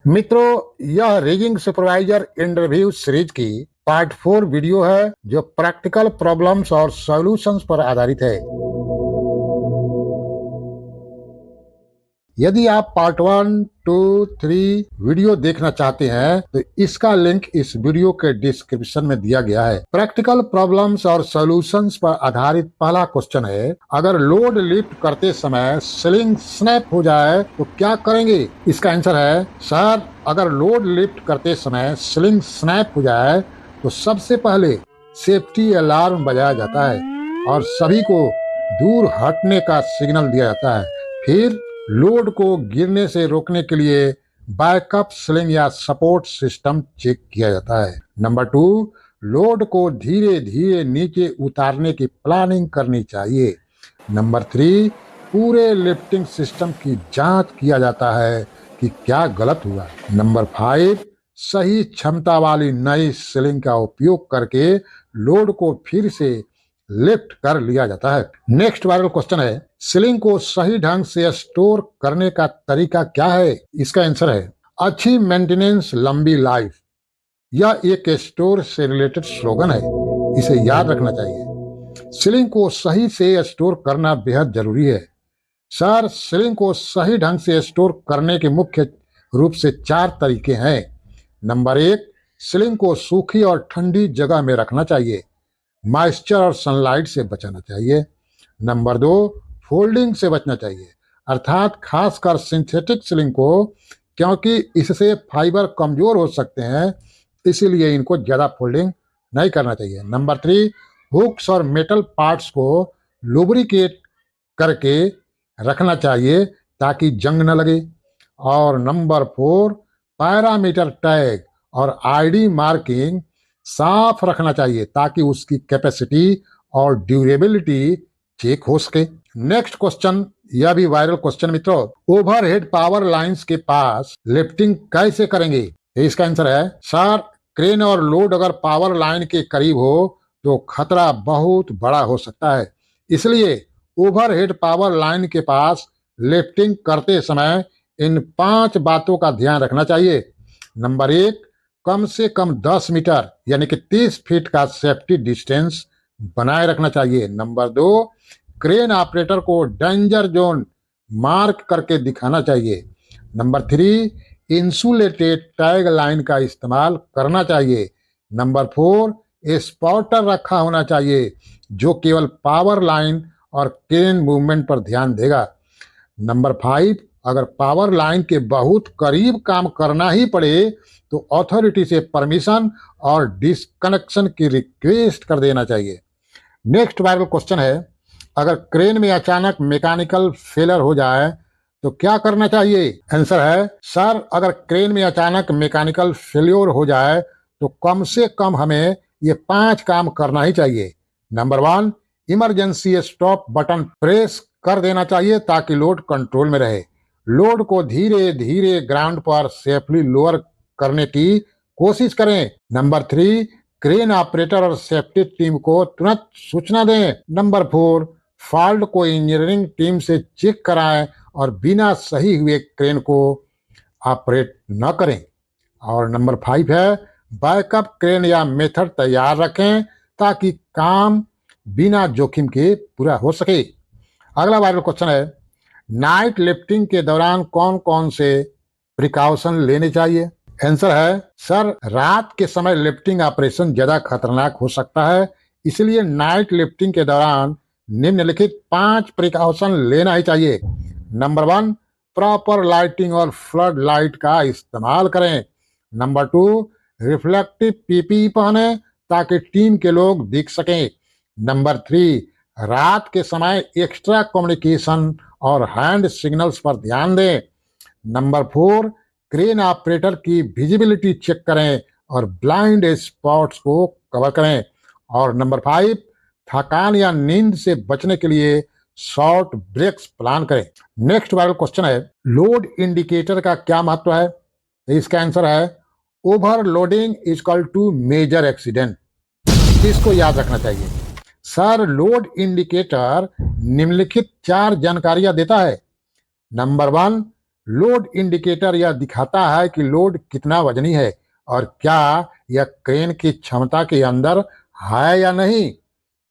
मित्रों, यह rigging supervisor interview series की पार्ट 4 वीडियो है जो प्रैक्टिकल प्रॉब्लम्स और सॉल्यूशंस पर आधारित है। यदि आप पार्ट 1, 2, 3 वीडियो देखना चाहते हैं तो इसका लिंक इस वीडियो के डिस्क्रिप्शन में दिया गया है। प्रैक्टिकल प्रॉब्लम्स और सॉल्यूशंस पर आधारित पहला क्वेश्चन है, अगर लोड लिफ्ट करते समय स्लिंग स्नैप हो जाए तो क्या करेंगे? इसका आंसर है, सर अगर लोड लिफ्ट करते समय स्लिंग स्नैप हो जाए तो सबसे पहले सेफ्टी अलार्म बजाया जाता है और सभी को दूर हटने का सिग्नल दिया जाता है। फिर लोड को गिरने से रोकने के लिए बैकअप स्लिंग या सपोर्ट सिस्टम चेक किया जाता है। नंबर 2, लोड को धीरे धीरे नीचे उतारने की प्लानिंग करनी चाहिए। नंबर 3, पूरे लिफ्टिंग सिस्टम की जांच किया जाता है कि क्या गलत हुआ। नंबर 5, सही क्षमता वाली नई स्लिंग का उपयोग करके लोड को फिर से लिफ्ट कर लिया जाता है। नेक्स्ट वायरल क्वेश्चन है, स्लिंग को सही ढंग से स्टोर करने का तरीका क्या है? इसका आंसर है, अच्छी मेंटेनेंस लंबी लाइफ। यह एक स्टोर से रिलेटेड स्लोगन है, इसे याद रखना चाहिए। स्लिंग को सही से स्टोर करना बेहद जरूरी है। सर, स्लिंग को सही ढंग से स्टोर करने के मुख्य रूप से 4 तरीके हैं। नंबर 1, स्लिंग को सूखी और ठंडी जगह में रखना चाहिए। मॉइस्चर और सनलाइट से बचाना चाहिए। नंबर 2, फोल्डिंग से बचना चाहिए, अर्थात खासकर सिंथेटिक स्लिंग को, क्योंकि इससे फाइबर कमजोर हो सकते हैं, इसीलिए इनको ज्यादा फोल्डिंग नहीं करना चाहिए। नंबर 3, हुक्स और मेटल पार्ट्स को लुब्रिकेट करके रखना चाहिए ताकि जंग न लगे। और नंबर 4, पैरामीटर टैग और आईडी मार्किंग साफ रखना चाहिए ताकि उसकी कैपेसिटी और ड्यूरेबिलिटी चेक हो सके। नेक्स्ट क्वेश्चन, यह भी वायरल क्वेश्चन मित्रों, ओवरहेड पावर लाइंस के पास लिफ्टिंग कैसे करेंगे? इसका आंसर है, सर क्रेन और लोड अगर पावर लाइन के करीब हो तो खतरा बहुत बड़ा हो सकता है, इसलिए ओवरहेड पावर लाइन के पास लिफ्टिंग करते समय इन 5 बातों का ध्यान रखना चाहिए। नंबर 1, कम से कम 10 मीटर यानी कि 30 फीट का सेफ्टी डिस्टेंस बनाए रखना चाहिए। नंबर 2, क्रेन ऑपरेटर को डेंजर जोन मार्क करके दिखाना चाहिए। नंबर 3, इंसुलेटेड टैग लाइन का इस्तेमाल करना चाहिए। नंबर 4, स्पॉटर रखा होना चाहिए जो केवल पावर लाइन और क्रेन मूवमेंट पर ध्यान देगा। नंबर 5, अगर पावर लाइन के बहुत करीब काम करना ही पड़े तो अथॉरिटी से परमिशन और डिस्कनेक्शन की रिक्वेस्ट कर देना चाहिए। नेक्स्ट वायरल क्वेश्चन है, अगर क्रेन में अचानक मैकेनिकल फेलर हो जाए तो क्या करना चाहिए? आंसर है, सर अगर क्रेन में अचानक मैकेनिकल फेल्योर हो जाए तो कम से कम हमें ये 5 काम करना ही चाहिए। Number 1, emergency stop button press कर देना चाहिए ताकि लोड कंट्रोल में रहे। लोड को धीरे धीरे ग्राउंड पर सेफली लोअर करने की कोशिश करें। नंबर 3, क्रेन ऑपरेटर और सेफ्टी टीम को तुरंत सूचना दें। नंबर 4, फॉल्ट को इंजीनियरिंग टीम से चेक कराएं और बिना सही हुए क्रेन को ऑपरेट न करें। और नंबर 5 है, बैकअप क्रेन या मेथड तैयार रखें ताकि काम बिना जोखिम के पूरा हो सके। अगला वायरल क्वेश्चन है, नाइट लिफ्टिंग के दौरान कौन कौन से प्रिकॉशन लेने चाहिए? आंसर है, सर रात के समय लिफ्टिंग ऑपरेशन ज्यादा खतरनाक हो सकता है, इसलिए नाइट लिफ्टिंग के दौरान निम्नलिखित 5 प्रिकॉशन लेना ही चाहिए। नंबर 1, प्रॉपर लाइटिंग और फ्लड लाइट का इस्तेमाल करें। नंबर 2, रिफ्लेक्टिव पीपी पहने ताकि टीम के लोग दिख सकें। नंबर 3, रात के समय एक्स्ट्रा कम्युनिकेशन और हैंड सिग्नल्स पर ध्यान दें। नंबर 4, क्रेन ऑपरेटर की विजिबिलिटी चेक करें और ब्लाइंड स्पॉट्स को कवर करें। और नंबर 5, थकान या नींद से बचने के लिए शॉर्ट ब्रेक्स प्लान करें। नेक्स्ट वायरल क्वेश्चन है, लोड इंडिकेटर का क्या महत्व है? इसका आंसर है, overloading is equal to major accident. इसको याद रखना चाहिए। सर लोड इंडिकेटर निम्नलिखित 4 जानकारियां देता है। नंबर 1, लोड इंडिकेटर यह दिखाता है कि लोड कितना वजनी है और क्या यह क्रेन की क्षमता के अंदर है या नहीं।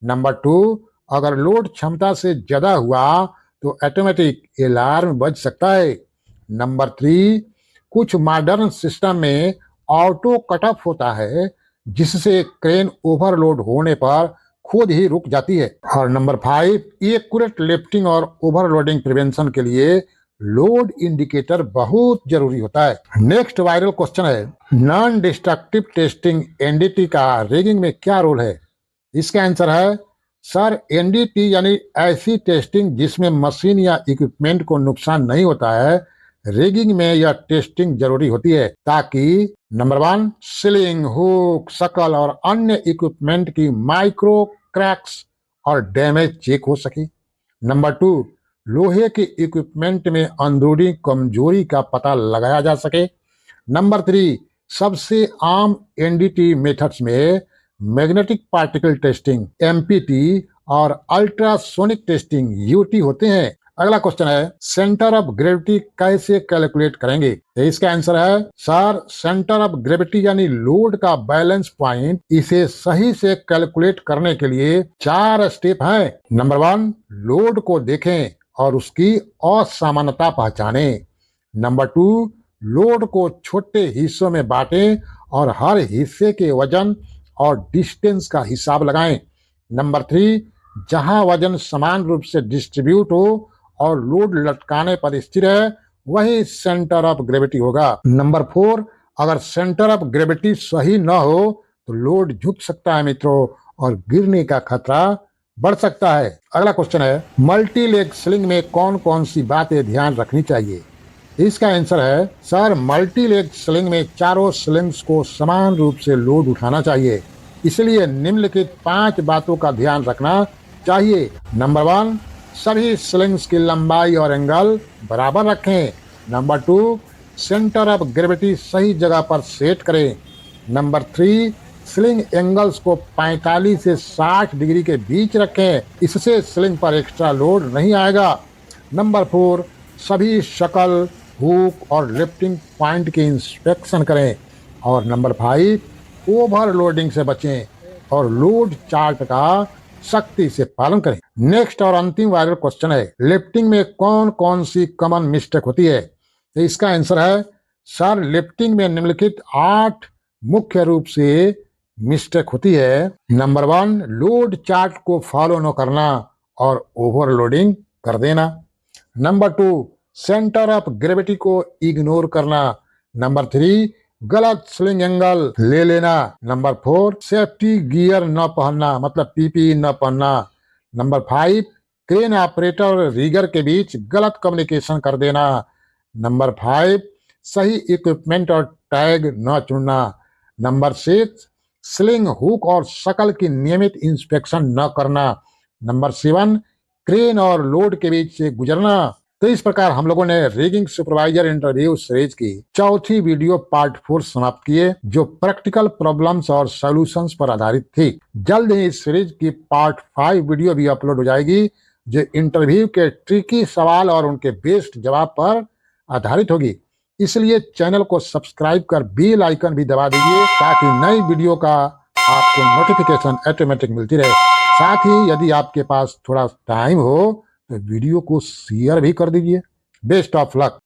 नंबर 2, अगर लोड क्षमता से ज्यादा हुआ तो ऑटोमेटिक अलार्म बज सकता है। नंबर 3, कुछ मॉडर्न सिस्टम में ऑटो कट ऑफ होता है जिससे क्रेन ओवरलोड होने पर खुद ही रुक जाती है। और नंबर 5, एक्यूरेट लिफ्टिंग और ओवरलोडिंग प्रिवेंशन के लिए लोड इंडिकेटर बहुत जरूरी होता है। नेक्स्ट वायरल क्वेश्चन है, नॉन डिस्ट्रक्टिव टेस्टिंग एनडीटी का रिगिंग में क्या रोल है। इसका आंसर है सर, एनडीटी यानी ऐसी टेस्टिंग जिसमें मशीन या इक्विपमेंट को नुकसान नहीं होता है। रिगिंग में यह टेस्टिंग जरूरी होती है ताकि नंबर 1, सीलिंग, हुक, शकल और अन्य इक्विपमेंट की माइक्रो क्रैक्स और डैमेज चेक हो सके। नंबर 2, लोहे के इक्विपमेंट में अंदरूनी कमजोरी का पता लगाया जा सके। नंबर 3, सबसे आम एनडीटी मेथड्स में मैग्नेटिक पार्टिकल टेस्टिंग एमपीटी और अल्ट्रासोनिक टेस्टिंग यूटी होते हैं। अगला क्वेश्चन है, सेंटर ऑफ ग्रेविटी कैसे कैलकुलेट करेंगे। तो इसका आंसर है सर, सेंटर ऑफ ग्रेविटी यानी लोड का बैलेंस पॉइंट, इसे सही से कैलकुलेट करने के लिए 4 स्टेप हैं। नंबर 1, लोड को देखें और उसकी असामान्यता पहचाने। नंबर 2, लोड को छोटे हिस्सों में बांटें और हर हिस्से के वजन और डिस्टेंस का हिसाब लगाएं। नंबर 3, जहां वजन समान रूप से डिस्ट्रीब्यूट हो और लोड लटकाने पर स्थिर है वही सेंटर ऑफ ग्रेविटी होगा। नंबर 4, अगर सेंटर ऑफ ग्रेविटी सही न हो तो लोड झुक सकता है मित्रों और गिरने का खतरा बढ़ सकता है। अगला क्वेश्चन है, मल्टी लेग स्लिंग में कौन कौन सी बातें ध्यान रखनी चाहिए। इसका आंसर है सर, मल्टी लेग स्लिंग में चारों स्लिंग्स को समान रूप से लोड उठाना चाहिए, इसलिए निम्नलिखित 5 बातों का ध्यान रखना चाहिए। नंबर 1, सभी स्लिंग्स की लंबाई और एंगल बराबर रखें। नंबर 2, सेंटर ऑफ ग्रेविटी सही जगह पर सेट करें। नंबर 3, स्लिंग एंगल्स को 45 से 60 डिग्री के बीच रखें, इससे स्लिंग पर एक्स्ट्रा लोड नहीं आएगा। नंबर 4, सभी शकल, हुक और लिफ्टिंग पॉइंट की इंस्पेक्शन करें। और नंबर 5, ओवरलोडिंग से बचें और लोड चार्ट का सख्ती से पालन करें। नेक्स्ट और अंतिम वायरल क्वेश्चन है, लिफ्टिंग में कौन कौन सी कॉमन मिस्टेक होती है। तो इसका आंसर है सर, लिफ्टिंग में निम्नलिखित 8 मुख्य रूप से मिस्टेक होती है। नंबर 1, लोड चार्ट को फॉलो न करना और ओवरलोडिंग कर देना। नंबर 2, सेंटर ऑफ ग्रेविटी को इग्नोर करना। नंबर 3, गलत स्लिंग एंगल ले लेना। नंबर 4, सेफ्टी गियर न पहनना, मतलब पीपीई न पहनना। नंबर 5, क्रेन ऑपरेटर और रिगर के बीच गलत कम्युनिकेशन कर देना। नंबर 5, सही इक्विपमेंट और टैग न चुनना। नंबर 6, स्लिंग, हुक और शकल की नियमित इंस्पेक्शन न करना। नंबर 7, क्रेन और लोड के बीच से गुजरना। तो इस प्रकार हम लोगों ने रिगिंग सुपरवाइजर इंटरव्यू सीरीज की चौथी वीडियो पार्ट 4 समाप्त किए, जो प्रैक्टिकल प्रॉब्लम्स और सॉल्यूशंस पर आधारित थी। जल्द ही इस सीरीज की पार्ट 5 वीडियो भी अपलोड हो जाएगी, जो इंटरव्यू के ट्रिकी सवाल और उनके बेस्ट जवाब पर आधारित होगी। इसलिए चैनल को सब्सक्राइब कर बेल आइकन भी दबा दीजिए ताकि नई वीडियो का आपको नोटिफिकेशन ऑटोमेटिक मिलती रहे। साथ ही यदि आपके पास थोड़ा टाइम हो तो वीडियो को शेयर भी कर दीजिए। Best of luck.